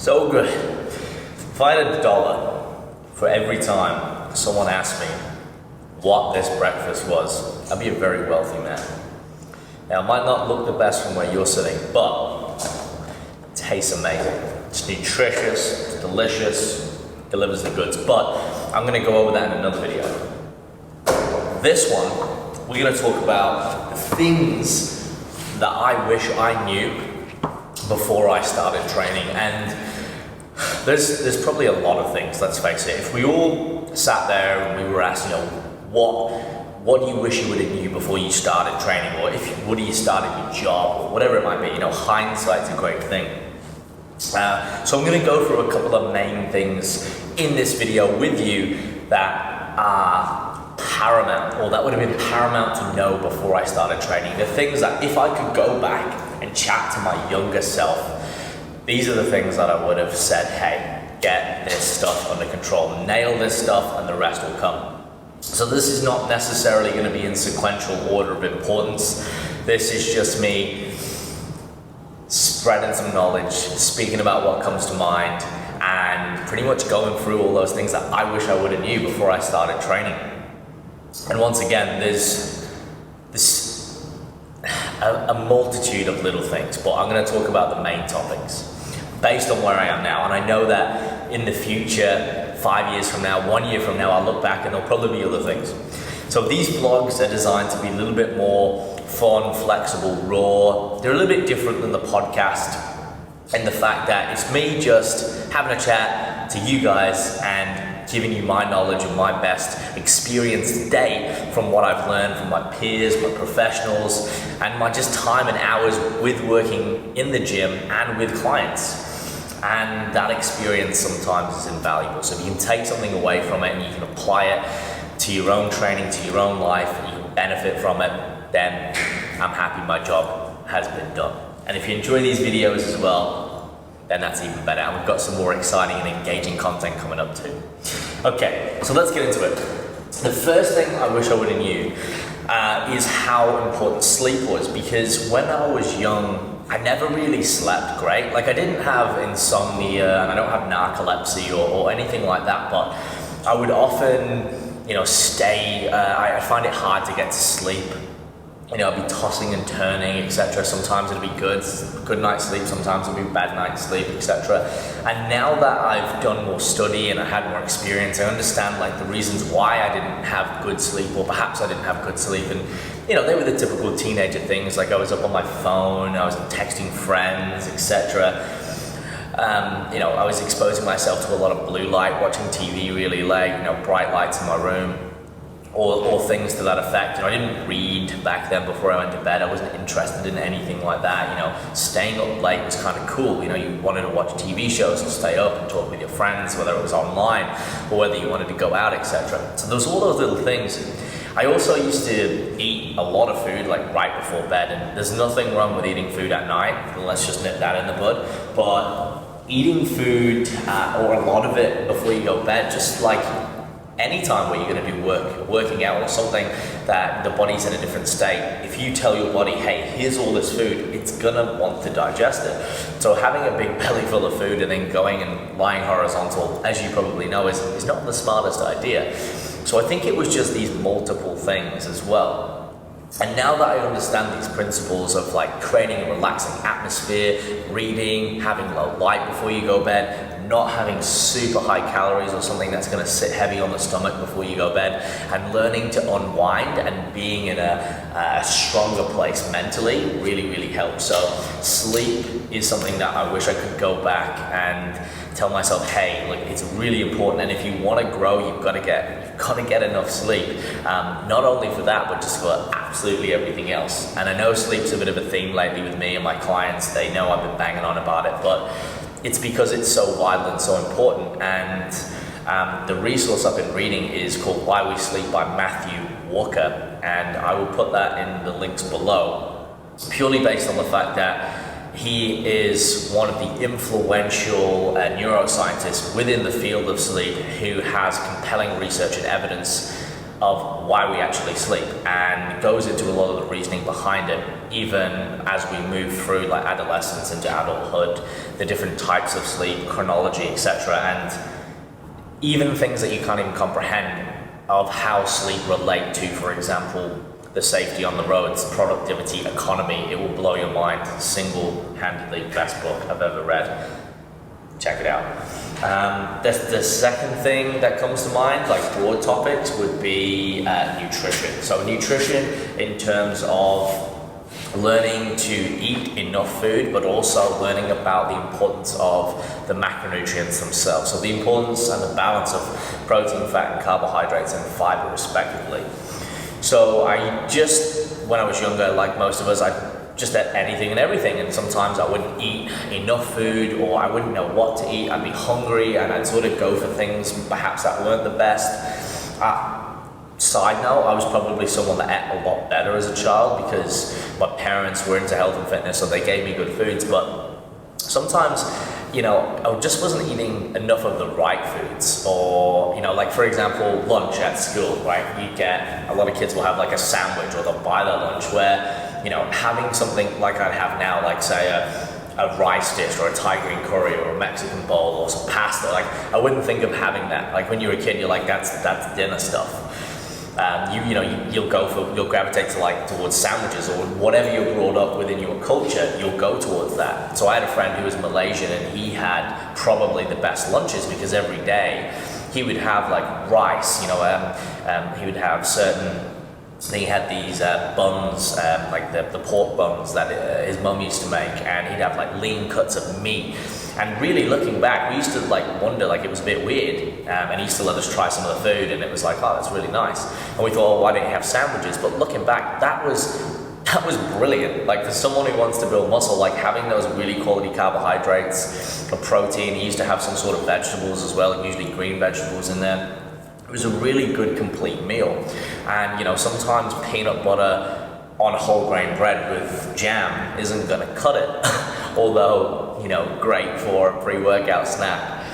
So good. If I had $1 for every time someone asked me what this breakfast was, I'd be a very wealthy man. Now, it might not look the best from where you're sitting, but it tastes amazing. It's nutritious, it's delicious, delivers the goods, but I'm gonna go over that in another video. This one, we're gonna talk about the things that I wish I knew before I started training. And there's probably a lot of things, let's face it. If we all sat there and we were asked, what do you wish you would have knew before you started training, or what do you started your job, or whatever it might be, hindsight's a great thing. So I'm gonna go through a couple of main things in this video with you that are paramount, or that would have been paramount to know before I started training. The things that if I could go back and chat to my younger self, these are the things that I would have said, hey, get this stuff under control, nail this stuff, and the rest will come. So this is not necessarily going to be in sequential order of importance. This is just me spreading some knowledge, speaking about what comes to mind, and pretty much going through all those things that I wish I would have knew before I started training. And once again, there's a multitude of little things, but I'm going to talk about the main topics based on where I am now. And I know that in the future, 5 years from now, 1 year from now, I'll look back and there'll probably be other things. So these vlogs are designed to be a little bit more fun, flexible, raw. They're a little bit different than the podcast in the fact that it's me just having a chat to you guys and giving you my knowledge and my best experience today from what I've learned from my peers, my professionals, and my just time and hours with working in the gym and with clients. And that experience sometimes is invaluable. So if you can take something away from it and you can apply it to your own training, to your own life, and you can benefit from it, then I'm happy my job has been done. And if you enjoy these videos as well, then that's even better. And we've got some more exciting and engaging content coming up too. Okay, so let's get into it. The first thing I wish I would have knew is how important sleep was, because when I was young, I never really slept great. Like, I didn't have insomnia and I don't have narcolepsy or anything like that, but I would often, I find it hard to get to sleep. I'd be tossing and turning, etc. Sometimes it'd be good night's sleep, sometimes it'd be bad night's sleep, etc. And now that I've done more study and I had more experience, I understand the reasons why I didn't have good sleep, or perhaps I didn't have good sleep. And they were the typical teenager things, like I was up on my phone, I was texting friends, etc. I was exposing myself to a lot of blue light, watching TV really late, bright lights in my room. Or things to that effect. I didn't read back then before I went to bed. I wasn't interested in anything like that. Staying up late was kind of cool. You wanted to watch TV shows and stay up and talk with your friends, whether it was online or whether you wanted to go out, etc. So there was all those little things. I also used to eat a lot of food right before bed, and there's nothing wrong with eating food at night. Let's just nip that in the bud. But eating food or a lot of it before you go to bed, just any time where you're going to do working out or something that the body's in a different state, if you tell your body, hey, here's all this food, it's going to want to digest it. So having a big belly full of food and then going and lying horizontal, as you probably know, is not the smartest idea. So I think it was just these multiple things as well. And now that I understand these principles of creating a relaxing atmosphere, reading, having low light before you go to bed, not having super high calories or something that's going to sit heavy on the stomach before you go to bed, and learning to unwind and being in a stronger place mentally really, really helps. So sleep is something that I wish I could go back and tell myself, hey, it's really important, and if you want to grow, you've got to get enough sleep. Not only for that, but just for absolutely everything else. And I know sleep's a bit of a theme lately with me and my clients. They know I've been banging on about it, but it's because it's so vital and so important. And the resource I've been reading is called Why We Sleep by Matthew Walker, and I will put that in the links below, purely based on the fact that he is one of the influential neuroscientists within the field of sleep who has compelling research and evidence of why we actually sleep, and it goes into a lot of the reasoning behind it, even as we move through like adolescence into adulthood, the different types of sleep, chronology, etc., and even things that you can't even comprehend of how sleep relate to, for example, the safety on the roads, productivity, economy. It will blow your mind. Single-handedly best book I've ever read. Check it out. The second thing that comes to mind, like broad topics, would be nutrition. So nutrition in terms of learning to eat enough food, but also learning about the importance of the macronutrients themselves. So the importance and the balance of protein, fat, and carbohydrates and fiber respectively. So when I was younger, like most of us, I just ate anything and everything, and sometimes I wouldn't eat enough food, or I wouldn't know what to eat. I'd be hungry and I'd sort of go for things perhaps that weren't the best. Side note, I was probably someone that ate a lot better as a child because my parents were into health and fitness, so they gave me good foods, but sometimes, I just wasn't eating enough of the right foods, or, like for example, lunch at school, right? A lot of kids will have like a sandwich, or they'll buy their lunch, where, having something like I'd have now, like say a rice dish or a Thai green curry or a Mexican bowl or some pasta, like I wouldn't think of having that. Like when you're a kid, you're like, that's dinner stuff. You'll gravitate towards sandwiches or whatever you're brought up within your culture, you'll go towards that. So I had a friend who was Malaysian, and he had probably the best lunches because every day he would have like rice, he would have he had these buns, like the pork buns that his mum used to make, and he'd have like lean cuts of meat. And really looking back, we used to like wonder, like it was a bit weird, and he used to let us try some of the food, and it was like, oh, that's really nice. And we thought, oh, why didn't he have sandwiches? But looking back, that was brilliant. Like for someone who wants to build muscle, like having those really quality carbohydrates, the protein. He used to have some sort of vegetables as well, usually green vegetables in there. It was a really good complete meal. And sometimes peanut butter on whole grain bread with jam isn't gonna cut it. Although, great for a pre-workout snack.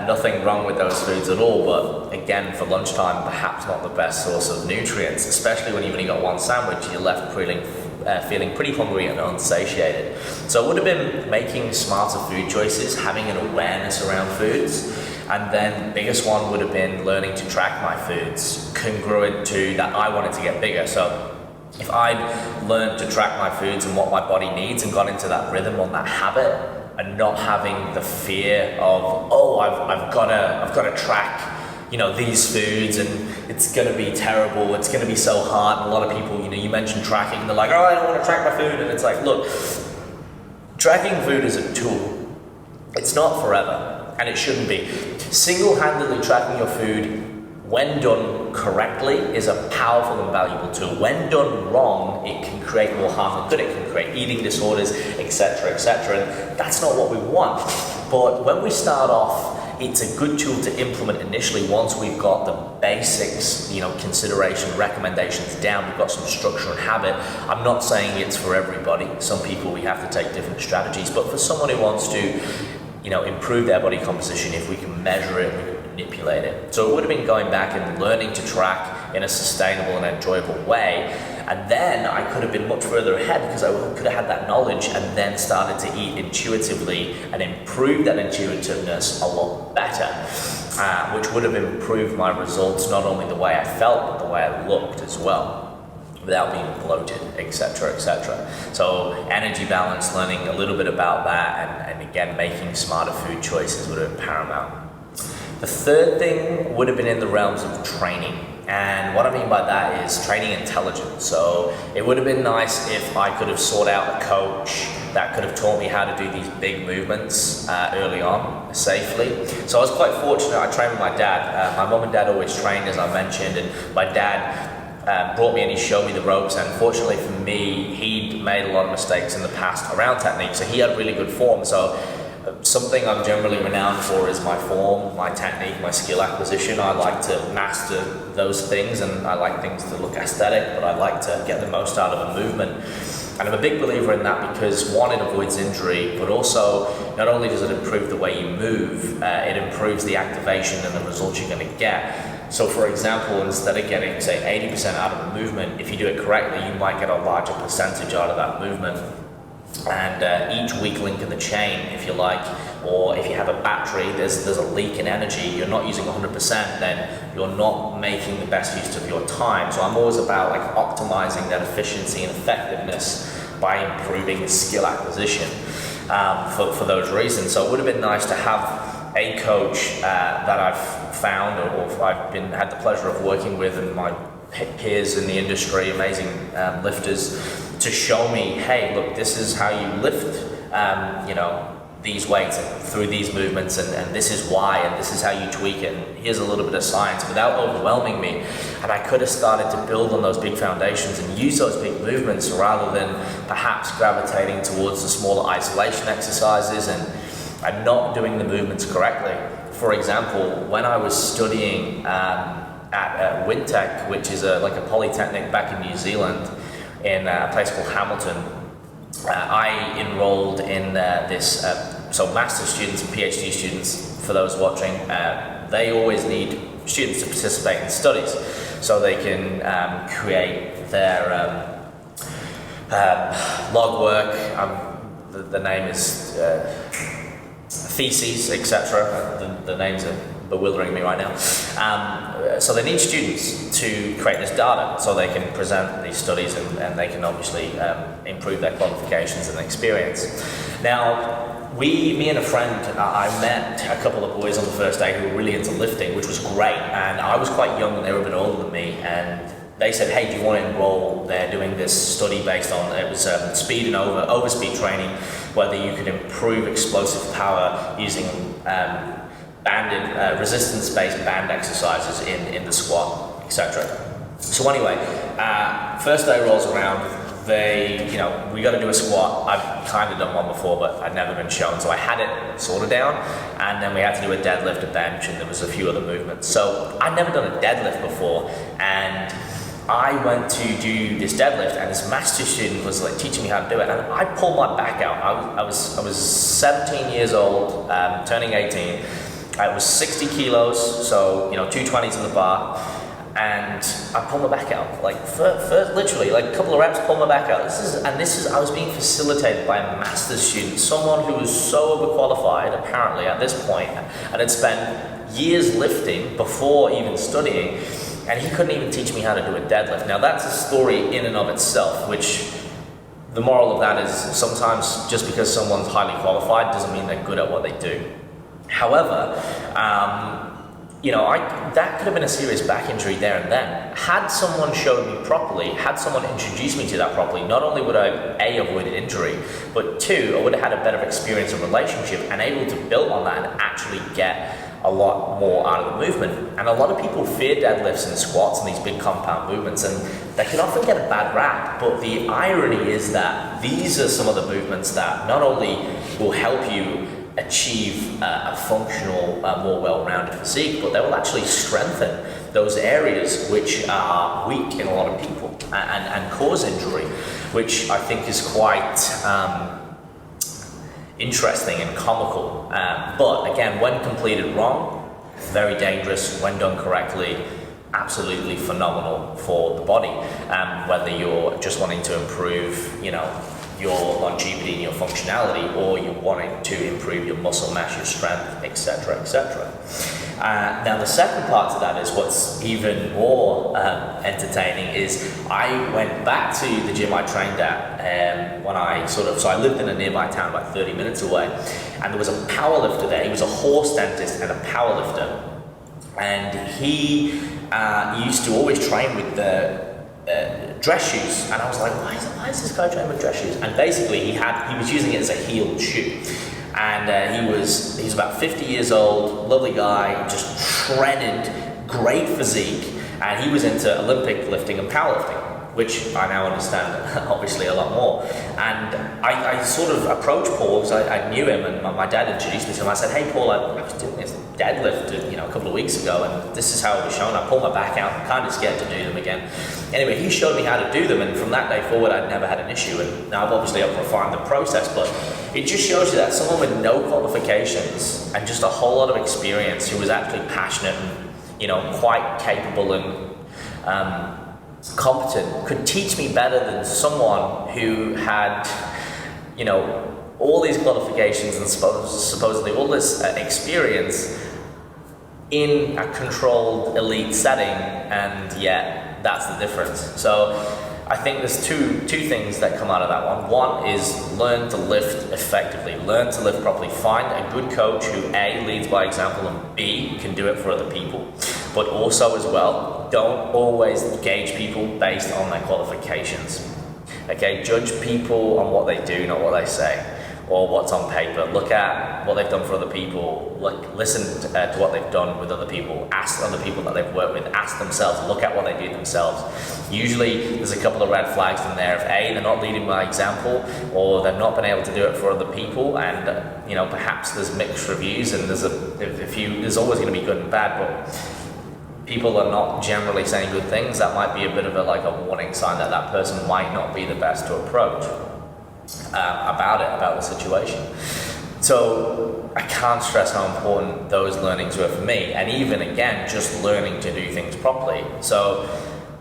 Nothing wrong with those foods at all, but again, for lunchtime, perhaps not the best source of nutrients, especially when you've only got one sandwich, you're left feeling pretty hungry and unsatiated. So it would have been making smarter food choices, having an awareness around foods, and then the biggest one would have been learning to track my foods, congruent to that I wanted to get bigger. So if I'd learned to track my foods and what my body needs and got into that rhythm on that habit, and not having the fear of, I've got to track, these foods, and it's going to be terrible, it's going to be so hard. And a lot of people, you mentioned tracking, and they're like, I don't want to track my food. And it's like, look, tracking food is a tool. It's not forever, and it shouldn't be. Single-handedly tracking your food, when done correctly, is a powerful and valuable tool. When done wrong, it can create more harm than good. It can create eating disorders, etc., etc. And that's not what we want. But when we start off, it's a good tool to implement initially once we've got the basics, consideration, recommendations down, we've got some structure and habit. I'm not saying it's for everybody. Some people, we have to take different strategies. But for someone who wants to, improve their body composition, if we can measure it, we can manipulate it. So it would have been going back and learning to track in a sustainable and enjoyable way. And then I could have been much further ahead because I could have had that knowledge and then started to eat intuitively and improve that intuitiveness a lot better, which would have improved my results, not only the way I felt, but the way I looked as well, without being bloated, etc., etc. So energy balance, learning a little bit about that, and again, making smarter food choices would have been paramount. The third thing would have been in the realms of training. And what I mean by that is training intelligence. So it would have been nice if I could have sought out a coach that could have taught me how to do these big movements early on, safely. So I was quite fortunate. I trained with my dad. My mum and dad always trained, as I mentioned, and my dad brought me and he showed me the ropes. And fortunately for me, he'd made a lot of mistakes in the past around technique, so he had really good form. So something I'm generally renowned for is my form, my technique, my skill acquisition. I like to master those things, and I like things to look aesthetic, but I like to get the most out of a movement. And I'm a big believer in that because, one, it avoids injury, but also, not only does it improve the way you move, it improves the activation and the results you're going to get. So for example, instead of getting, say, 80% out of the movement, if you do it correctly, you might get a larger percentage out of that movement. And each weak link in the chain, if you like, or if you have a battery, there's a leak in energy, you're not using 100%, then you're not making the best use of your time. So I'm always about like optimizing that efficiency and effectiveness by improving skill acquisition for those reasons. So it would have been nice to have a coach that I've found or I've had the pleasure of working with, and my peers in the industry, amazing lifters, to show me, hey, look, this is how you lift, these weights through these movements, and this is why, and this is how you tweak it, and here's a little bit of science without overwhelming me. And I could have started to build on those big foundations and use those big movements rather than perhaps gravitating towards the smaller isolation exercises and not doing the movements correctly. For example, when I was studying at Wintec, which is like a polytechnic back in New Zealand, in a place called Hamilton, I enrolled in so master's students and PhD students, for those watching, they always need students to participate in studies so they can create their log work, the name is theses, etc. The names are bewildering me right now. So they need students to create this data so they can present these studies and they can obviously improve their qualifications and experience. Now, me and a friend, I met a couple of boys on the first day who were really into lifting, which was great, and I was quite young and they were a bit older than me, and they said, hey, do you want to enroll? They're doing this study based on, it was speed and overspeed training, whether you could improve explosive power using banded, resistance-based band exercises in the squat, etc. So anyway, first day rolls around, we got to do a squat. I've kind of done one before, but I'd never been shown, so I had it sort of down, and then we had to do a deadlift, a bench, and there was a few other movements. So I'd never done a deadlift before, and I went to do this deadlift, and this master student was like teaching me how to do it, and I pulled my back out. I was 17 years old, turning 18. I was 60 kilos, so 220s in the bar, and I pulled my back out, like for literally like a couple of reps, pulled my back out. I was being facilitated by a master's student, someone who was so overqualified apparently at this point, and had spent years lifting before even studying, and he couldn't even teach me how to do a deadlift. Now that's a story in and of itself, which the moral of that is sometimes just because someone's highly qualified doesn't mean they're good at what they do. However, that could have been a serious back injury there and then. Had someone showed me properly, had someone introduced me to that properly, not only would I A, avoided injury, but two, I would have had a better experience and relationship and able to build on that and actually get a lot more out of the movement. And a lot of people fear deadlifts and squats and these big compound movements, and they can often get a bad rap, but the irony is that these are some of the movements that not only will help you achieve a functional, more well-rounded physique, but they will actually strengthen those areas which are weak in a lot of people and cause injury, which I think is quite interesting and comical. But again, when completed wrong, very dangerous. When done correctly, absolutely phenomenal for the body. Whether you're just wanting to improve, your longevity and your functionality, or you're wanting to improve your muscle mass, your strength, etc., etc. Now the second part to that is what's even more entertaining is I went back to the gym I trained at so I lived in a nearby town about 30 minutes away, and there was a power lifter there. He was a horse dentist and a power lifter, and he used to always train with the dress shoes, and I was like, why is this guy training with dress shoes? And basically he was using it as a heeled shoe, and he was about 50 years old, lovely guy, just shredded, great physique, and he was into Olympic lifting and powerlifting. which I now understand obviously a lot more. And I sort of approached Paul because I knew him, and my dad introduced me to him. I said, hey Paul, I was doing this deadlift a couple of weeks ago, and this is how it was shown. I pulled my back out, I'm kind of scared to do them again. Anyway, he showed me how to do them, and from that day forward I'd never had an issue. And now I've obviously refined the process, but it just shows you that someone with no qualifications and just a whole lot of experience, who was actually passionate and quite capable and competent, could teach me better than someone who had all these qualifications and supposedly all this experience in a controlled elite setting, and yet that's the difference. So I think there's two things that come out of that one. One is learn to lift effectively, learn to lift properly. Find a good coach who A, leads by example, and B, can do it for other people. But also as well, don't always gauge people based on their qualifications. Okay, judge people on what they do, not what they say, or what's on paper. Look at what they've done for other people, listen to what they've done with other people, ask other people that they've worked with, ask themselves, look at what they do themselves. Usually there's a couple of red flags in there. If A, they're not leading by example, or they've not been able to do it for other people, and perhaps there's mixed reviews, and there's always going to be good and bad, but people are not generally saying good things. That might be a bit of a warning sign that that person might not be the best to approach about the situation. So I can't stress how important those learnings were for me, and even again, just learning to do things properly. So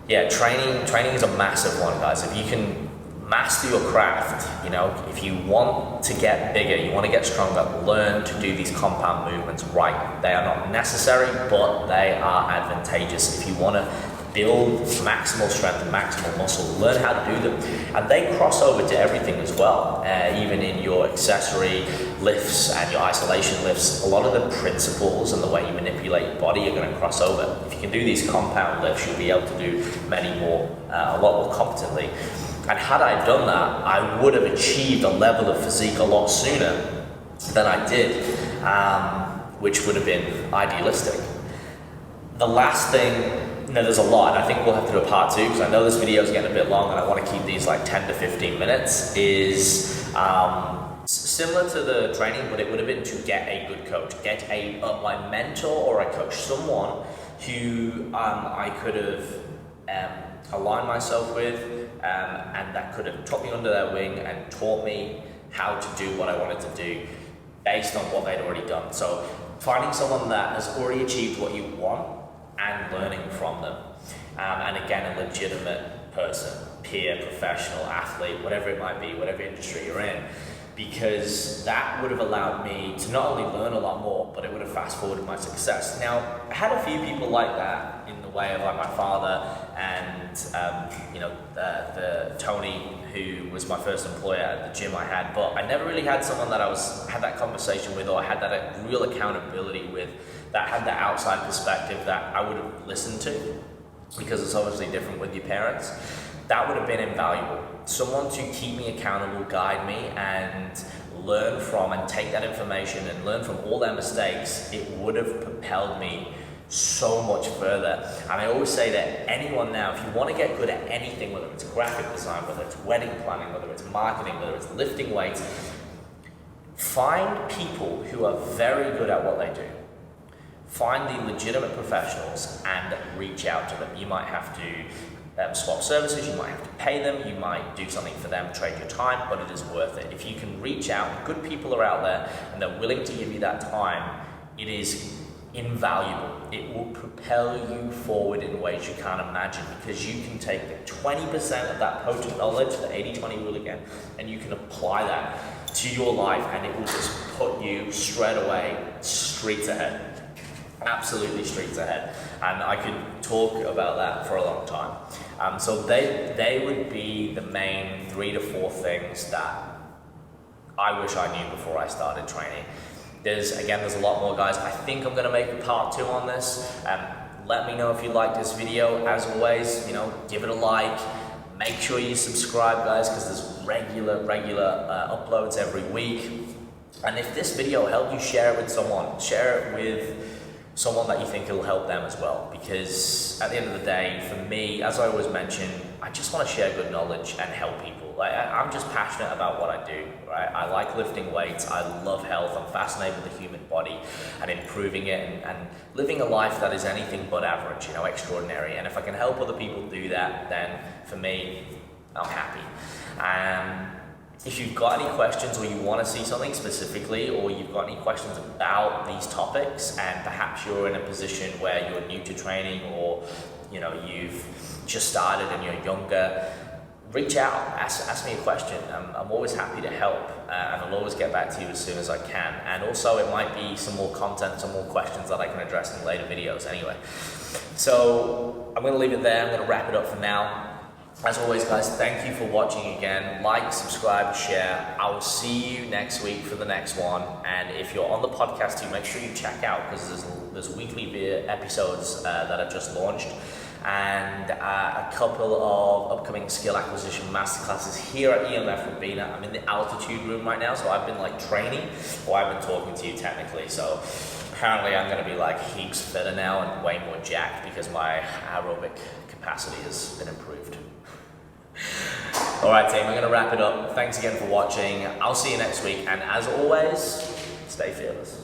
yeah, training is a massive one, guys. If you can master your craft, if you want to get bigger, you want to get stronger, learn to do these compound movements right. They are not necessary, but they are advantageous. If you want to build maximal strength and maximal muscle, learn how to do them. And they cross over to everything as well, even in your accessory lifts and your isolation lifts. A lot of the principles and the way you manipulate your body are going to cross over. If you can do these compound lifts, you'll be able to do many more, a lot more competently. And had I done that, I would have achieved a level of physique a lot sooner than I did, which would have been idealistic. The last thing, there's a lot, and I think we'll have to do a part 2, because I know this video is getting a bit long and I want to keep these like 10 to 15 minutes, is similar to the training, but it would have been to get a good coach, get my mentor or a coach, someone who I could have aligned myself with, and that could have took me under their wing and taught me how to do what I wanted to do based on what they'd already done. So finding someone that has already achieved what you want and learning from them, and again, a legitimate person, peer, professional, athlete, whatever it might be, whatever industry you're in, because that would have allowed me to not only learn a lot more, but it would have fast forwarded my success. Now, I had a few people like that in the way of my father and the Tony, who was my first employer at the gym I had, but I never really had someone that had that conversation with, or had that real accountability with, that had that outside perspective that I would have listened to, because it's obviously different with your parents. That would have been invaluable. Someone to keep me accountable, guide me, and learn from, and take that information and learn from all their mistakes. It would have propelled me so much further. And I always say that anyone now, if you want to get good at anything, whether it's graphic design, whether it's wedding planning, whether it's marketing, whether it's lifting weights, find people who are very good at what they do. Find the legitimate professionals and reach out to them. You might have to swap services, you might have to pay them, you might do something for them, trade your time, but it is worth it. If you can reach out, good people are out there and they're willing to give you that time, it is invaluable. It will propel you forward in ways you can't imagine, because you can take the 20% of that potent knowledge, the 80-20 rule again, and you can apply that to your life, and it will just put you straight away streets ahead. Absolutely streets ahead. And I could talk about that for a long time. So they would be the main 3 to 4 things that I wish I knew before I started training. There's a lot more, guys. I think I'm gonna make a part 2 on this. Let me know if you like this video. As always, give it a like. Make sure you subscribe, guys, because there's regular uploads every week. And if this video helped you, share it with someone. Share it with someone that you think it'll help them as well, because at the end of the day, for me, as I always mention, I just want to share good knowledge and help people. Like I'm just passionate about what I do, right? I like lifting weights, I love health, I'm fascinated with the human body and improving it and living a life that is anything but average, you know, extraordinary. And if I can help other people do that, then for me, I'm happy. If you've got any questions or you want to see something specifically, or you've got any questions about these topics, and perhaps you're in a position where you're new to training, or you know you've just started and you're younger, reach out, ask me a question. I'm always happy to help, and I'll always get back to you as soon as I can. And also it might be some more content, some more questions that I can address in later videos anyway. So I'm going to leave it there. I'm going to wrap it up for now. As always, guys, thank you for watching again. Like, subscribe, share. I will see you next week for the next one. And if you're on the podcast too, make sure you check out, because there's weekly episodes that I've just launched, and a couple of upcoming skill acquisition masterclasses here at EMF Robina. I'm in the altitude room right now, so I've been like training, or I've been talking to you technically. So apparently I'm going to be like heaps fitter now and way more jacked because my aerobic capacity has been improved. Alright team, I'm going to wrap it up. Thanks again for watching. I'll see you next week, and as always, stay fearless.